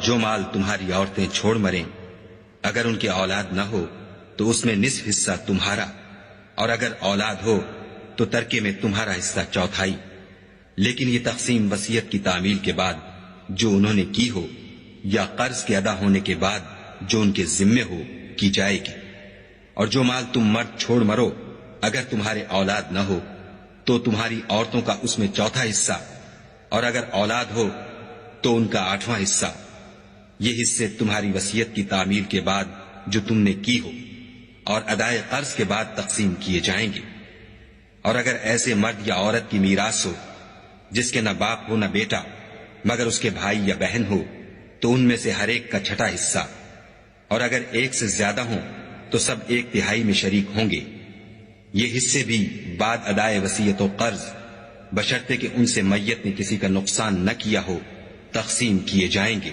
جو مال تمہاری عورتیں چھوڑ مریں اگر ان کے اولاد نہ ہو تو اس میں نصف حصہ تمہارا، اور اگر اولاد ہو تو ترکے میں تمہارا حصہ چوتھائی، لیکن یہ تقسیم وصیت کی تعمیل کے بعد جو انہوں نے کی ہو یا قرض کے ادا ہونے کے بعد جو ان کے ذمے ہو کی جائے گی۔ اور جو مال تم مرد چھوڑ مرو اگر تمہارے اولاد نہ ہو تو تمہاری عورتوں کا اس میں چوتھا حصہ، اور اگر اولاد ہو تو ان کا 8واں حصہ۔ یہ حصے تمہاری وصیت کی تعمیل کے بعد جو تم نے کی ہو اور ادائے قرض کے بعد تقسیم کیے جائیں گے۔ اور اگر ایسے مرد یا عورت کی میراث ہو جس کے نہ باپ ہو نہ بیٹا مگر اس کے بھائی یا بہن ہو تو ان میں سے ہر ایک کا چھٹا حصہ، اور اگر ایک سے زیادہ ہوں تو سب 1/3 میں شریک ہوں گے۔ یہ حصے بھی بعد ادائے وصیت و قرض بشرطے کہ ان سے میت نے کسی کا نقصان نہ کیا ہو تقسیم کیے جائیں گے۔